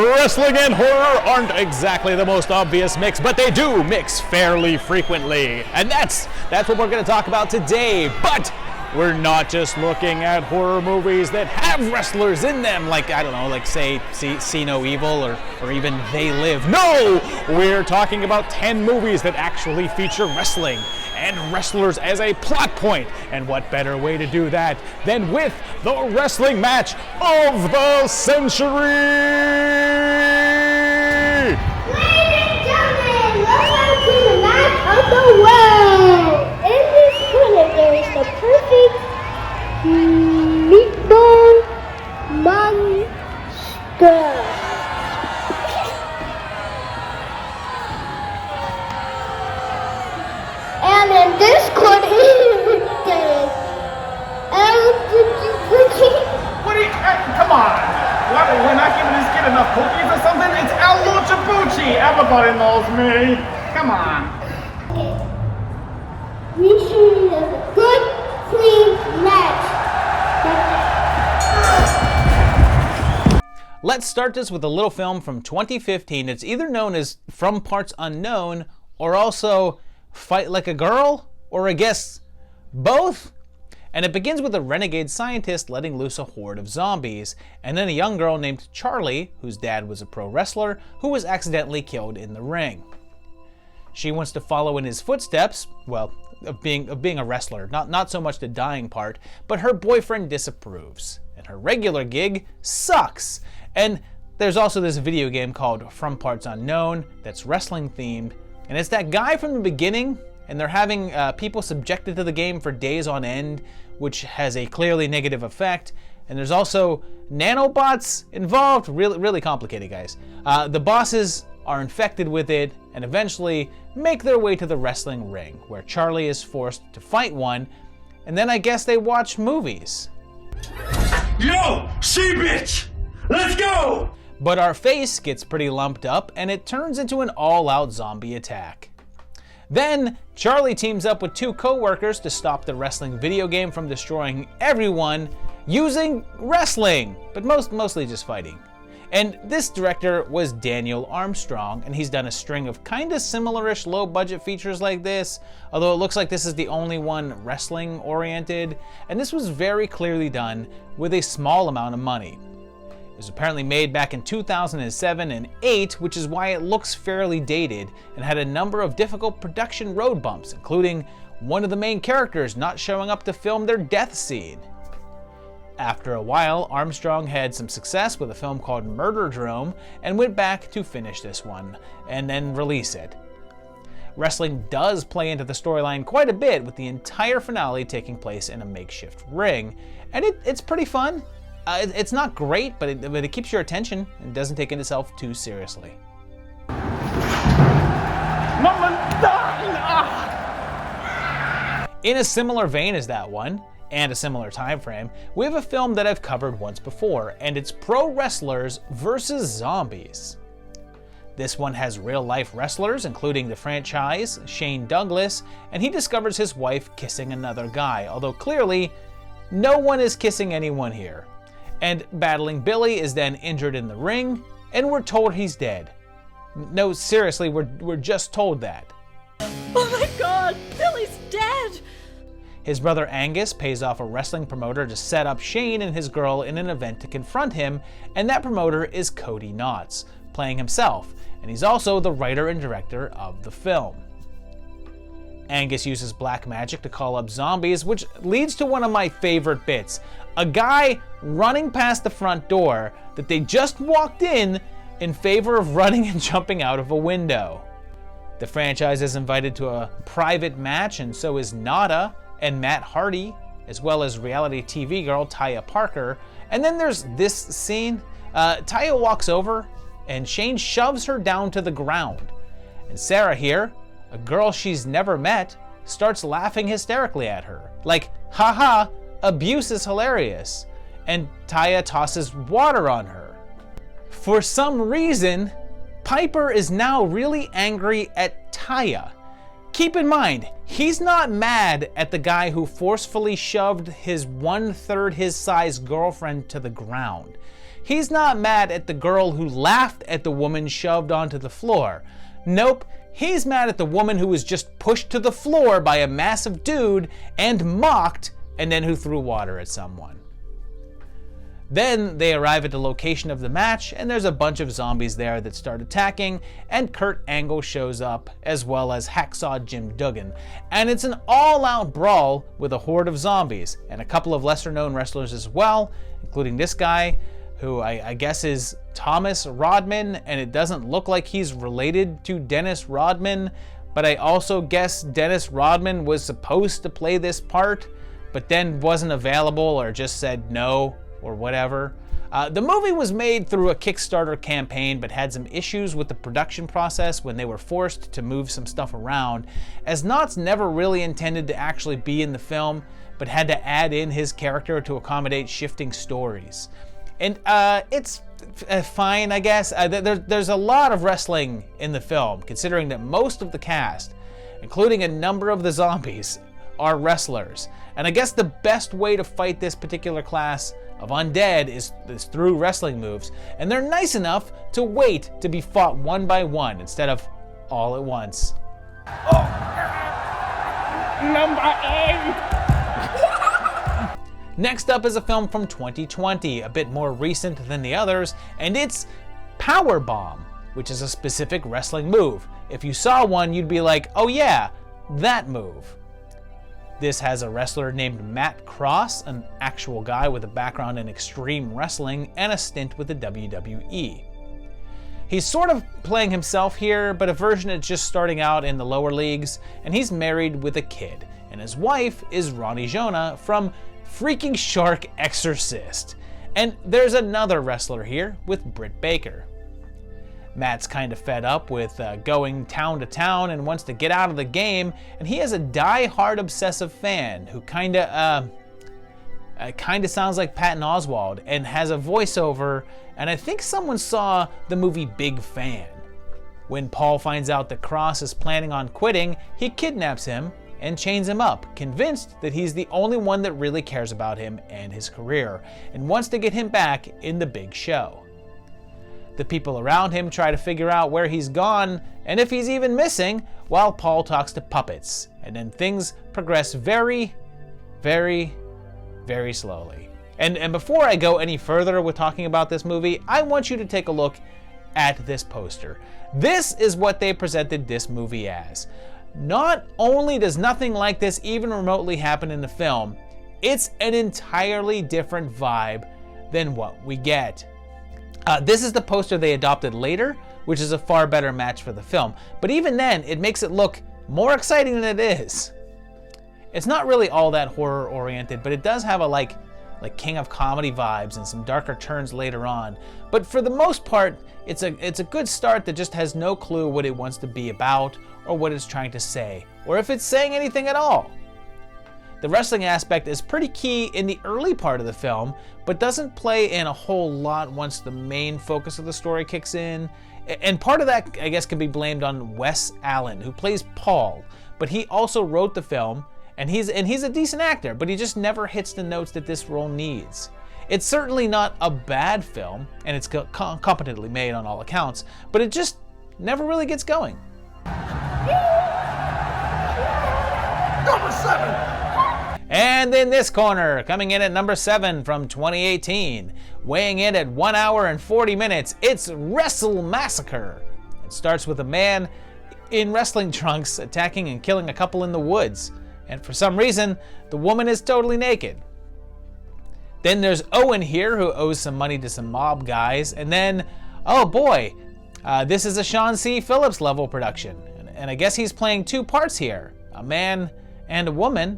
Wrestling and horror aren't exactly the most obvious mix, but they do mix fairly frequently. And that's what we're going to talk about today. But we're not just looking at horror movies that have wrestlers in them, like, I don't know, like say See No Evil or even They Live. No! We're talking about 10 movies that actually feature wrestling and wrestlers as a plot point. And what better way to do that than with the wrestling match of the century! Ladies and gentlemen, welcome to the match of the world! In this corner there is the perfect meatball monster. And in this corner there is What are you, come on! What, we're not giving this kid enough cookies or something? It's Luchaboochie! Everybody knows me! Come on! We should have a good, clean match. Let's start this with a little film from 2015. It's either known as From Parts Unknown or also Fight Like a Girl, or I guess both. And it begins with a renegade scientist letting loose a horde of zombies, and then a young girl named Charlie, whose dad was a pro wrestler, who was accidentally killed in the ring. She wants to follow in his footsteps, well, of being a wrestler, not so much the dying part, but her boyfriend disapproves, and her regular gig sucks. And there's also this video game called From Parts Unknown that's wrestling themed, and it's that guy from the beginning, and they're having people subjected to the game for days on end, which has a clearly negative effect. And there's also nanobots involved. Really complicated, guys. The bosses are infected with it and eventually make their way to the wrestling ring, where Charlie is forced to fight one, and then I guess they watch movies. Yo, she-bitch! Let's go! But our face gets pretty lumped up, and it turns into an all-out zombie attack. Then, Charlie teams up with two co-workers to stop the wrestling video game from destroying everyone using wrestling, but mostly just fighting. And this director was Daniel Armstrong, and he's done a string of kinda similar-ish low-budget features like this, although it looks like this is the only one wrestling-oriented, and this was very clearly done with a small amount of money. It was apparently made back in 2007 and 8, which is why it looks fairly dated and had a number of difficult production road bumps, including one of the main characters not showing up to film their death scene. After a while, Armstrong had some success with a film called Murderdrome and went back to finish this one and then release it. Wrestling does play into the storyline quite a bit, with the entire finale taking place in a makeshift ring, and it's pretty fun. It's not great, but it keeps your attention and doesn't take itself too seriously. In a similar vein as that one, and a similar time frame, we have a film that I've covered once before, and it's pro wrestlers versus zombies. This one has real-life wrestlers, including the franchise, Shane Douglas, and he discovers his wife kissing another guy, although clearly, no one is kissing anyone here. And Battling Billy is then injured in the ring, and we're told he's dead. No, seriously, we're just told that. Oh my God, Billy's dead! His brother Angus pays off a wrestling promoter to set up Shane and his girl in an event to confront him, and that promoter is Cody Knotts, playing himself, and he's also the writer and director of the film. Angus uses black magic to call up zombies, which leads to one of my favorite bits. A guy running past the front door that they just walked in favor of running and jumping out of a window. The franchise is invited to a private match, and so is Nada and Matt Hardy, as well as reality TV girl Taya Parker. And then there's this scene. Taya walks over and Shane shoves her down to the ground. And Sarah here, a girl she's never met, starts laughing hysterically at her. Like, haha, abuse is hilarious. And Taya tosses water on her. For some reason, Piper is now really angry at Taya. Keep in mind, he's not mad at the guy who forcefully shoved his 1/3 his size girlfriend to the ground. he's not mad at the girl who laughed at the woman shoved onto the floor. Nope, he's mad at the woman who was just pushed to the floor by a massive dude and mocked, and then who threw water at someone. Then they arrive at the location of the match, and there's a bunch of zombies there that start attacking, and Kurt Angle shows up, as well as Hacksaw Jim Duggan. And it's an all-out brawl with a horde of zombies, and a couple of lesser-known wrestlers as well, including this guy, who I guess is Thomas Rodman, and it doesn't look like he's related to Dennis Rodman, but I also guess Dennis Rodman was supposed to play this part, but then wasn't available or just said no, or whatever. The movie was made through a Kickstarter campaign, but had some issues with the production process when they were forced to move some stuff around, as Knotts never really intended to actually be in the film, but had to add in his character to accommodate shifting stories. And it's fine, I guess. There's a lot of wrestling in the film, considering that most of the cast, including a number of the zombies, are wrestlers. And I guess the best way to fight this particular class of undead is through wrestling moves, and they're nice enough to wait to be fought one by one instead of all at once. Oh. Number 8! Next up is a film from 2020, a bit more recent than the others, and it's Powerbomb, which is a specific wrestling move. If you saw one, you'd be like, oh yeah, that move. This has a wrestler named Matt Cross, an actual guy with a background in extreme wrestling and a stint with the WWE. He's sort of playing himself here, but a version that's just starting out in the lower leagues, and he's married with a kid, and his wife is Ronnie Jonah from Freaking Shark Exorcist. And there's another wrestler here with Britt Baker. Matt's kind of fed up with going town to town and wants to get out of the game, and he has a die-hard obsessive fan who kind of sounds like Patton Oswalt and has a voiceover, and I think someone saw the movie Big Fan. When Paul finds out that Cross is planning on quitting, he kidnaps him and chains him up, convinced that he's the only one that really cares about him and his career, and wants to get him back in the big show. The people around him try to figure out where he's gone and if he's even missing, while Paul talks to puppets, and then things progress very, very, very slowly. And before I go any further with talking about this movie, I want you to take a look at this poster. This is what they presented this movie as. Not only does nothing like this even remotely happen in the film, it's an entirely different vibe than what we get. This is the poster they adopted later, which is a far better match for the film. But even then, it makes it look more exciting than it is. It's not really all that horror-oriented, but it does have a like King of Comedy vibes and some darker turns later on. But for the most part, it's a good start that just has no clue what it wants to be about, or what it's trying to say, or if it's saying anything at all. The wrestling aspect is pretty key in the early part of the film, but doesn't play in a whole lot once the main focus of the story kicks in. And part of that, I guess, can be blamed on Wes Allen, who plays Paul, but he also wrote the film, and he's a decent actor, but he just never hits the notes that this role needs. It's certainly not a bad film, and it's competently made on all accounts, but it just never really gets going. Number 7! And in this corner, coming in at number 7 from 2018, weighing in at 1 hour and 40 minutes, it's Wrestle Massacre. It starts with a man in wrestling trunks attacking and killing a couple in the woods, and for some reason, the woman is totally naked. Then there's Owen here, who owes some money to some mob guys, and then, oh boy, this is a Sean C. Phillips level production, and I guess he's playing two parts here, a man and a woman.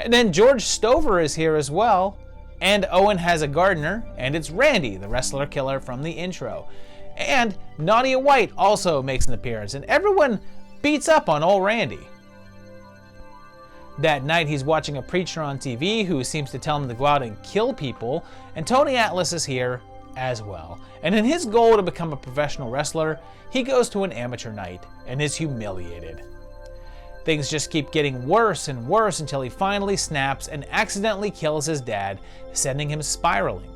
And then George Stover is here as well, and Owen has a gardener, and it's Randy, the wrestler killer from the intro. And Nadia White also makes an appearance, and everyone beats up on old Randy. That night he's watching a preacher on TV who seems to tell him to go out and kill people, and Tony Atlas is here as well. And in his goal to become a professional wrestler, he goes to an amateur night and is humiliated. Things just keep getting worse and worse until he finally snaps and accidentally kills his dad, sending him spiraling.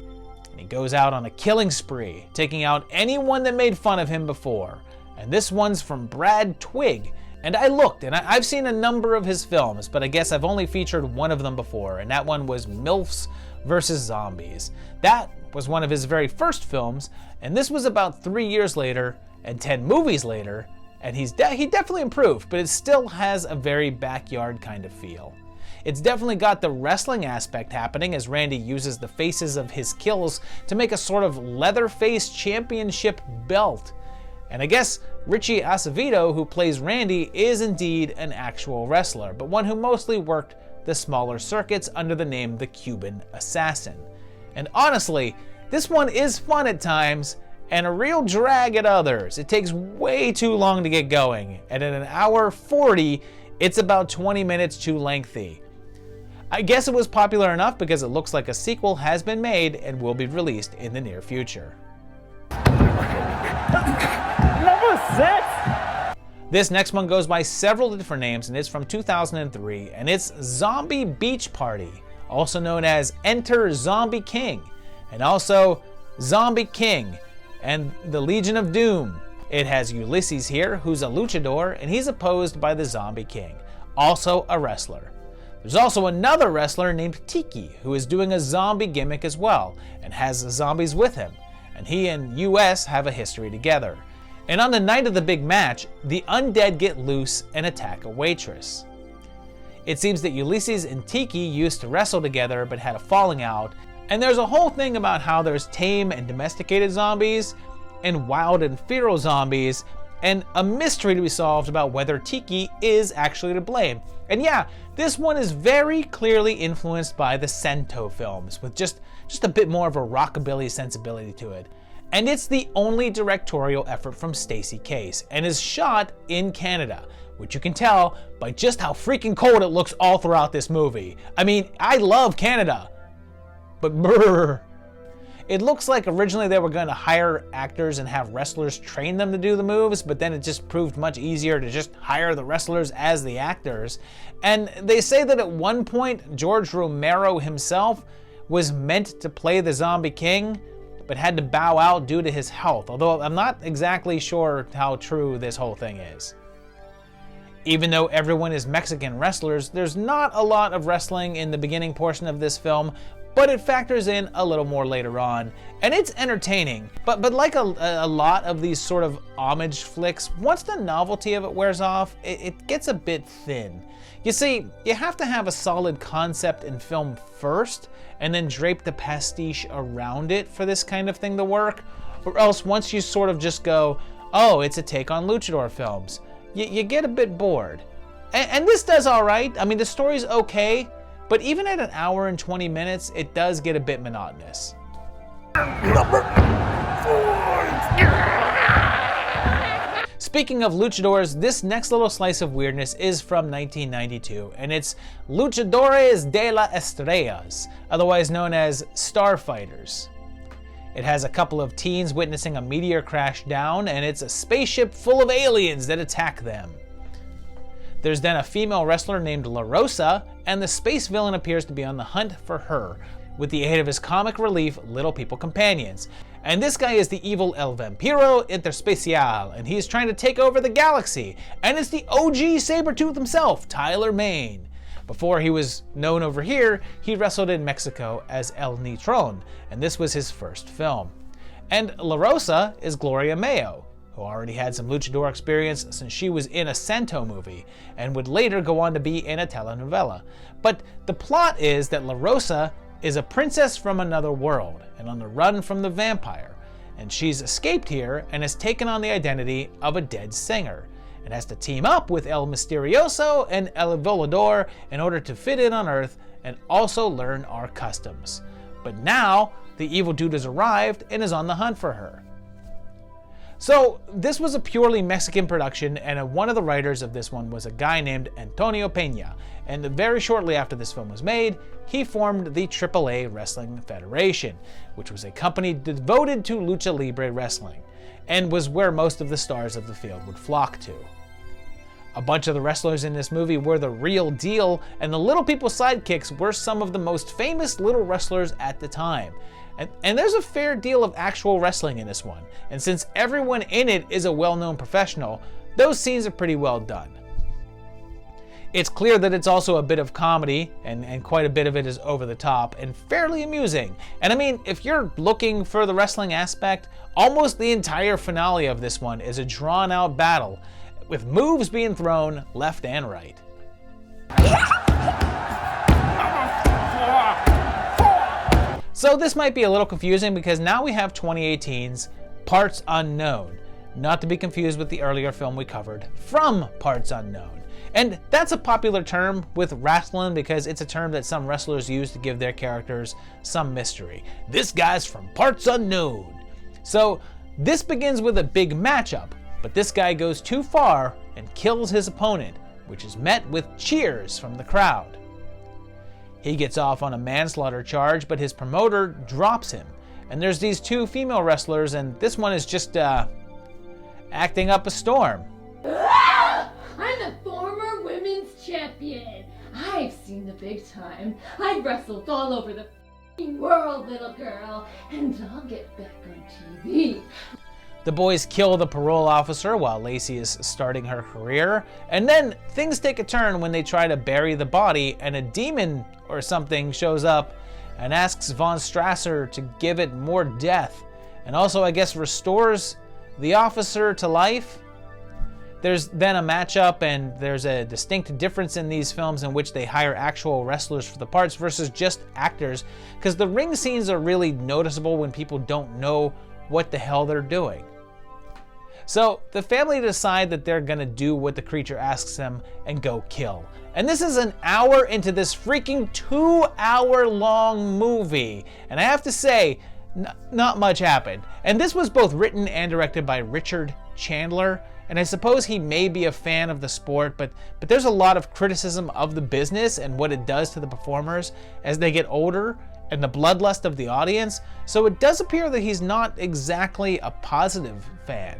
And He goes out on a killing spree, taking out anyone that made fun of him before. And this one's from Brad Twigg. And I looked, and I've seen a number of his films, but I guess I've only featured one of them before, and that one was MILFs vs. Zombies. That was one of his very first films, and this was about 3 years later and 10 movies later, and he definitely improved, but it still has a very backyard kind of feel. It's definitely got the wrestling aspect happening as Randy uses the faces of his kills to make a sort of Leatherface championship belt. And I guess Richie Acevedo, who plays Randy, is indeed an actual wrestler, but one who mostly worked the smaller circuits under the name the Cuban Assassin. And honestly, this one is fun at times, and a real drag at others. It takes way too long to get going, and at 1:40, it's about 20 minutes too lengthy. I guess it was popular enough because it looks like a sequel has been made and will be released in the near future. Number 6! This next one goes by several different names, and it's from 2003, and it's Zombie Beach Party, also known as Enter Zombie King, and also Zombie King and the Legion of Doom. It has Ulysses here, who's a luchador, and he's opposed by the Zombie King, also a wrestler. There's also another wrestler named Tiki, who is doing a zombie gimmick as well, and has zombies with him, and he and US have a history together. And on the night of the big match, the undead get loose and attack a waitress. It seems that Ulysses and Tiki used to wrestle together but had a falling out, and there's a whole thing about how there's tame and domesticated zombies, and wild and feral zombies, and a mystery to be solved about whether Tiki is actually to blame. And yeah, this one is very clearly influenced by the Santo films, with just a bit more of a rockabilly sensibility to it. And it's the only directorial effort from Stacey Case, and is shot in Canada, which you can tell by just how freaking cold it looks all throughout this movie. I mean, I love Canada, but brr. It looks like originally they were going to hire actors and have wrestlers train them to do the moves, but then it just proved much easier to just hire the wrestlers as the actors. And they say that at one point, George Romero himself was meant to play the Zombie King, but had to bow out due to his health, although I'm not exactly sure how true this whole thing is. Even though everyone is Mexican wrestlers, there's not a lot of wrestling in the beginning portion of this film, but it factors in a little more later on, and it's entertaining. But like a lot of these sort of homage flicks, once the novelty of it wears off, it gets a bit thin. You see, you have to have a solid concept in film first, and then drape the pastiche around it for this kind of thing to work, or else once you sort of just go, oh, it's a take on luchador films, you get a bit bored. And this does all right. I mean, the story's okay, but even at 1:20 minutes, it does get a bit monotonous. Speaking of luchadors, this next little slice of weirdness is from 1992, and it's Luchadores de las Estrellas, otherwise known as Starfighters. It has a couple of teens witnessing a meteor crash down, and it's a spaceship full of aliens that attack them. There's then a female wrestler named La Rosa, and the space villain appears to be on the hunt for her, with the aid of his comic relief Little People companions. And this guy is the evil El Vampiro Interspecial, and he's trying to take over the galaxy, and it's the OG Sabretooth himself, Tyler Mane. Before he was known over here, he wrestled in Mexico as El Nitron, and this was his first film. And La Rosa is Gloria Mayo, who already had some luchador experience since she was in a Santo movie, and would later go on to be in a telenovela. But the plot is that La Rosa is a princess from another world, and on the run from the vampire, and she's escaped here and has taken on the identity of a dead singer, and has to team up with El Misterioso and El Volador in order to fit in on Earth and also learn our customs. But now, the evil dude has arrived and is on the hunt for her. So, this was a purely Mexican production, and one of the writers of this one was a guy named Antonio Peña, and very shortly after this film was made, he formed the AAA Wrestling Federation, which was a company devoted to lucha libre wrestling, and was where most of the stars of the field would flock to. A bunch of the wrestlers in this movie were the real deal, and the Little People sidekicks were some of the most famous little wrestlers at the time. And there's a fair deal of actual wrestling in this one, and since everyone in it is a well-known professional, those scenes are pretty well done. It's clear that it's also a bit of comedy, and quite a bit of it is over the top and fairly amusing. And I mean, if you're looking for the wrestling aspect, almost the entire finale of this one is a drawn-out battle, with moves being thrown left and right. So this might be a little confusing because now we have 2018's Parts Unknown, not to be confused with the earlier film we covered, From Parts Unknown. And that's a popular term with wrestling because it's a term that some wrestlers use to give their characters some mystery. This guy's from Parts Unknown. So this begins with a big matchup, but this guy goes too far and kills his opponent, which is met with cheers from the crowd. He gets off on a manslaughter charge, but his promoter drops him. And there's these two female wrestlers, and this one is just acting up a storm. I'm the former women's champion. I've seen the big time. I've wrestled all over the world, little girl, and I'll get back on TV. The boys kill the parole officer while Lacey is starting her career, and then things take a turn when they try to bury the body and a demon or something shows up and asks Von Strasser to give it more death, and also I guess restores the officer to life. There's then a matchup, and there's a distinct difference in these films in which they hire actual wrestlers for the parts versus just actors, because the ring scenes are really noticeable when people don't know what the hell they're doing. So the family decide that they're gonna do what the creature asks them and go kill. And this is an hour into this freaking 2-hour long movie. And I have to say, not much happened. And this was both written and directed by Richard Chandler. And I suppose he may be a fan of the sport, but there's a lot of criticism of the business and what it does to the performers as they get older and the bloodlust of the audience. So it does appear that he's not exactly a positive fan.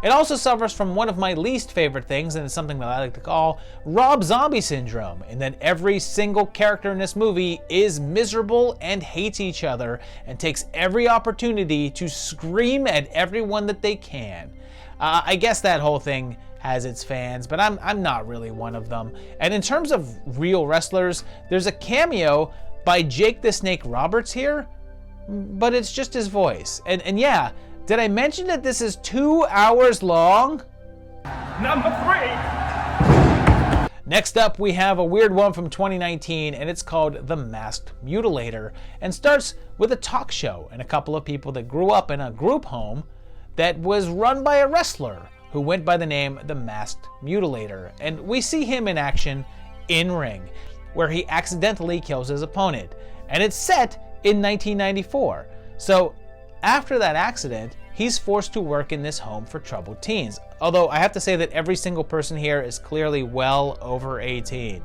It also suffers from one of my least favorite things, and it's something that I like to call Rob Zombie syndrome, in that every single character in this movie is miserable and hates each other and takes every opportunity to scream at everyone that they can. I guess that whole thing has its fans, but I'm not really one of them. And in terms of real wrestlers, there's a cameo by Jake the Snake Roberts here, but it's just his voice. And yeah, did I mention that this is 2 hours long? Number 3. Next up, we have a weird one from 2019, and it's called The Masked Mutilator, and starts with a talk show and a couple of people that grew up in a group home that was run by a wrestler who went by the name The Masked Mutilator. And we see him in action in ring, where he accidentally kills his opponent. And it's set in 1994. So after that accident, he's forced to work in this home for troubled teens. Although I have to say that every single person here is clearly well over 18.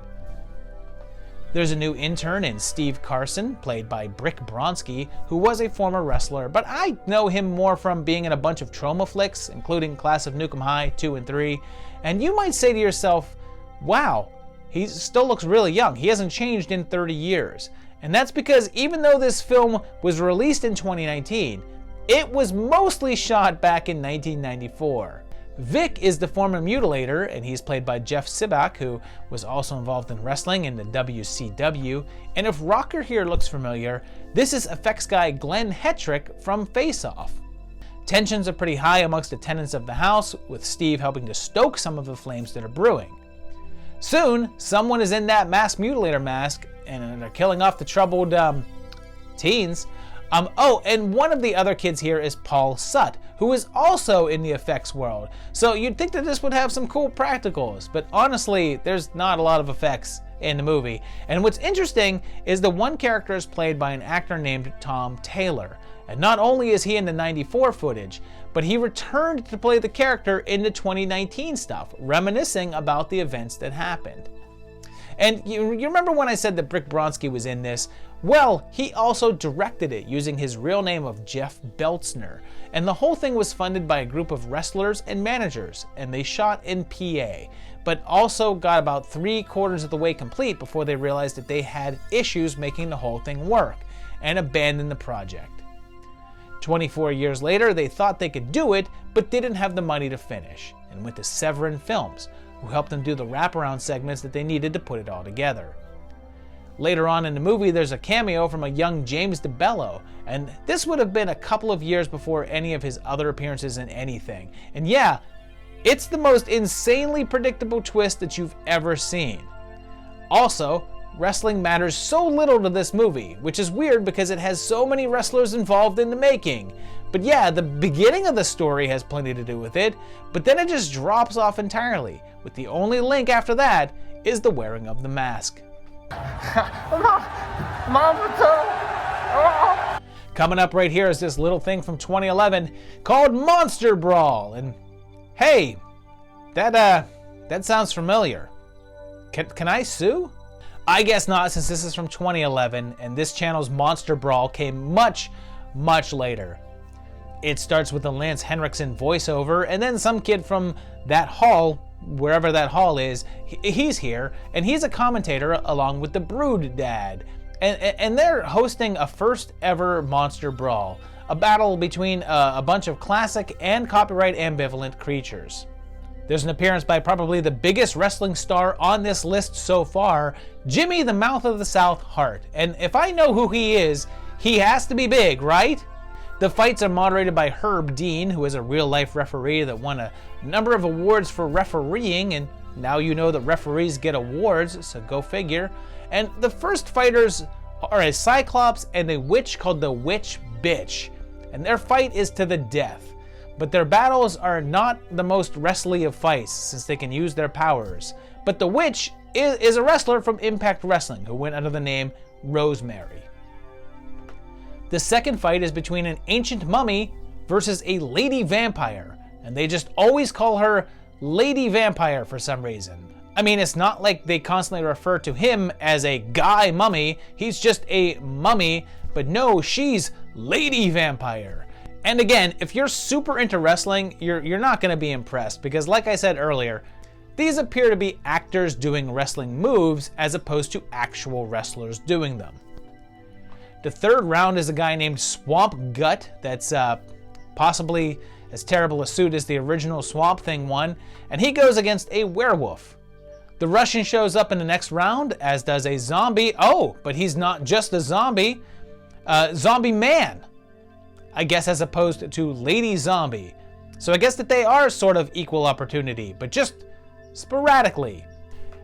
There's a new intern in Steve Carson, played by Brick Bronski, who was a former wrestler, but I know him more from being in a bunch of trauma flicks, including Class of Nukem High 2 and 3. And you might say to yourself, wow, he still looks really young. He hasn't changed in 30 years. And that's because even though this film was released in 2019, it was mostly shot back in 1994. Vic is the former Mutilator, and he's played by Jeff Sibak, who was also involved in wrestling in the WCW. And if Rocker here looks familiar, this is effects guy Glenn Hetrick from Face Off. Tensions are pretty high amongst the tenants of the house, with Steve helping to stoke some of the flames that are brewing. Soon, someone is in that Masked Mutilator mask, and they're killing off the troubled teens. Oh, and one of the other kids here is Paul Sutt, who is also in the effects world. So you'd think that this would have some cool practicals, but honestly, there's not a lot of effects in the movie. And what's interesting is the one character is played by an actor named Tom Taylor. And not only is he in the 94 footage, but he returned to play the character in the 2019 stuff, reminiscing about the events that happened. And you remember when I said that Brick Bronski was in this? Well, he also directed it using his real name of Jeff Beltzner. And the whole thing was funded by a group of wrestlers and managers, and they shot in PA, but also got about 3/4 of the way complete before they realized that they had issues making the whole thing work, and abandoned the project. 24 years later, they thought they could do it, but didn't have the money to finish, and went to Severin Films, who helped them do the wraparound segments that they needed to put it all together. Later on in the movie, there's a cameo from a young James DeBello, and this would have been a couple of years before any of his other appearances in anything. And yeah, it's the most insanely predictable twist that you've ever seen. Also, wrestling matters so little to this movie, which is weird because it has so many wrestlers involved in the making. But yeah, the beginning of the story has plenty to do with it, but then it just drops off entirely, with the only link after that is the wearing of the mask. Coming up right here is this little thing from 2011 called Monster Brawl, and hey, that sounds familiar. Can I sue? I guess not, since this is from 2011 and this channel's Monster Brawl came much, much later. It starts with a Lance Henriksen voiceover, and then some kid from that hall, wherever that hall is, he's here, and he's a commentator along with the Brood Dad. And they're hosting a first ever Monster Brawl, a battle between a bunch of classic and copyright ambivalent creatures. There's an appearance by probably the biggest wrestling star on this list so far, Jimmy the Mouth of the South Hart. And if I know who he is, he has to be big, right? The fights are moderated by Herb Dean, who is a real-life referee that won a number of awards for refereeing, and now you know that referees get awards, so go figure. And the first fighters are a Cyclops and a witch called the Witch Bitch, and their fight is to the death. But their battles are not the most wrestly of fights, since they can use their powers. But the witch is a wrestler from Impact Wrestling, who went under the name Rosemary. The second fight is between an ancient mummy versus a lady vampire, and they just always call her Lady Vampire for some reason. I mean, it's not like they constantly refer to him as a guy mummy, he's just a mummy, but no, she's Lady Vampire. And again, if you're super into wrestling, you're not going to be impressed, because like I said earlier, these appear to be actors doing wrestling moves as opposed to actual wrestlers doing them. The third round is a guy named Swamp Gut that's possibly as terrible a suit as the original Swamp Thing one, and he goes against a werewolf. The Russian shows up in the next round, as does a zombie. Oh, but he's not just a zombie, Zombie Man, I guess, as opposed to Lady Zombie. So I guess that they are sort of equal opportunity, but just sporadically.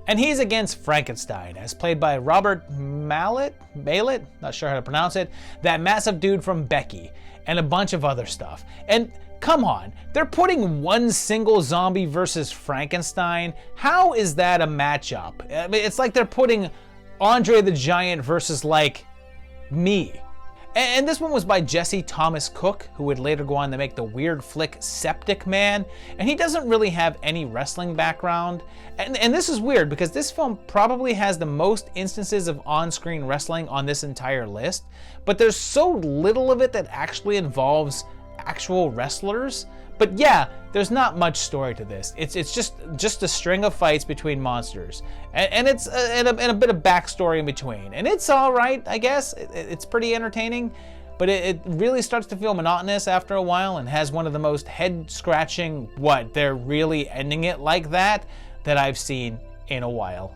And he's against Frankenstein, as played by Robert Mallet, not sure how to pronounce it, that massive dude from Becky, and a bunch of other stuff. And come on, they're putting one single zombie versus Frankenstein? How is that a matchup? I mean, it's like they're putting Andre the Giant versus, like, me. And this one was by Jesse Thomas Cook, who would later go on to make the weird flick Septic Man, and he doesn't really have any wrestling background. And this is weird because this film probably has the most instances of on-screen wrestling on this entire list, but there's so little of it that actually involves actual wrestlers. But yeah, there's not much story to this. It's just a string of fights between monsters, and it's and a bit of backstory in between. And it's all right, I guess. It's pretty entertaining, but it really starts to feel monotonous after a while, and has one of the most head-scratching "what, they're really ending it like that" that I've seen in a while.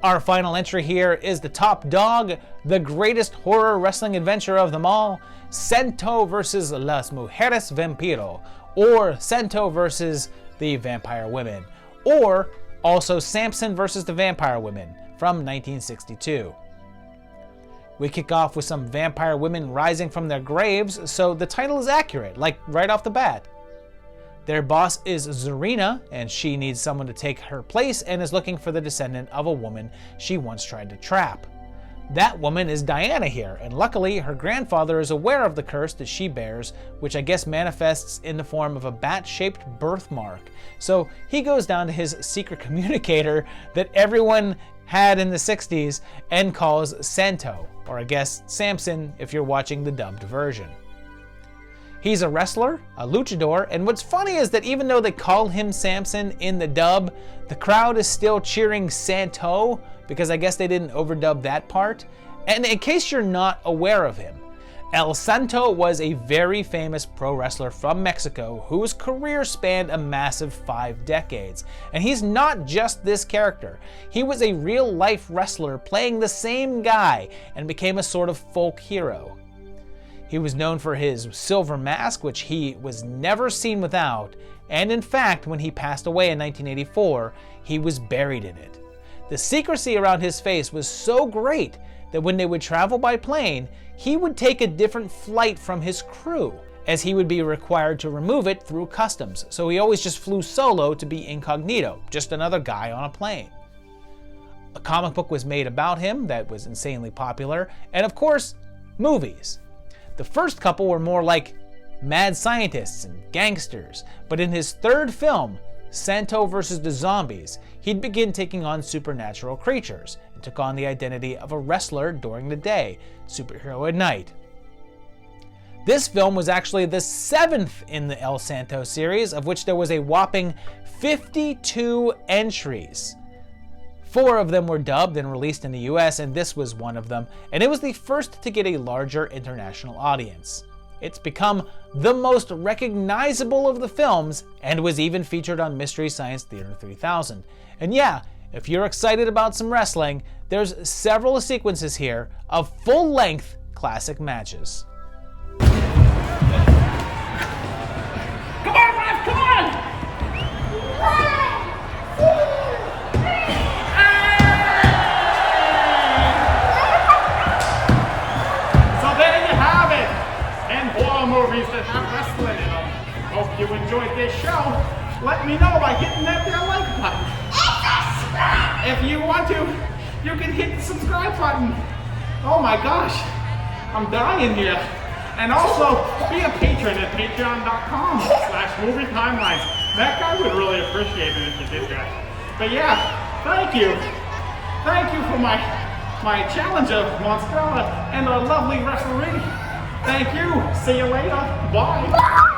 Our final entry here is the top dog, the greatest horror wrestling adventure of them all, Santo versus Las Mujeres Vampiro, or Santo versus the Vampire Women, or also Samson versus the Vampire Women from 1962. We kick off with some vampire women rising from their graves, so the title is accurate, like right off the bat. Their boss is Zarina, and she needs someone to take her place and is looking for the descendant of a woman she once tried to trap. That woman is Diana here, and luckily her grandfather is aware of the curse that she bears, which I guess manifests in the form of a bat-shaped birthmark. So he goes down to his secret communicator that everyone had in the 60s and calls Santo, or I guess Samson if you're watching the dubbed version. He's a wrestler, a luchador, and what's funny is that even though they call him Samson in the dub, the crowd is still cheering Santo, because I guess they didn't overdub that part. And in case you're not aware of him, El Santo was a very famous pro wrestler from Mexico whose career spanned a massive 5 decades. And he's not just this character. He was a real-life wrestler playing the same guy and became a sort of folk hero. He was known for his silver mask, which he was never seen without, and in fact, when he passed away in 1984, he was buried in it. The secrecy around his face was so great that when they would travel by plane, he would take a different flight from his crew, as he would be required to remove it through customs. So he always just flew solo to be incognito, just another guy on a plane. A comic book was made about him that was insanely popular, and of course, movies. The first couple were more like mad scientists and gangsters, but in his third film, Santo vs. the Zombies, he'd begin taking on supernatural creatures and took on the identity of a wrestler during the day, superhero at night. This film was actually the 7th in the El Santo series, of which there was a whopping 52 entries. 4 of them were dubbed and released in the US, and this was one of them, and it was the first to get a larger international audience. It's become the most recognizable of the films and was even featured on Mystery Science Theater 3000. And yeah, if you're excited about some wrestling, there's several sequences here of full-length classic matches. Come on, Ref, come on! So there you have it! And horror movies that have wrestling in them. Hope you enjoyed this show. Let me know by hitting that there like button. If you want to, you can hit the subscribe button. Oh my gosh, I'm dying here. And also, be a patron at patreon.com/movietimelines. That guy would really appreciate it if you did that. But yeah, thank you. Thank you for my challenge of Mastrella and our lovely referee. Thank you. See you later. Bye.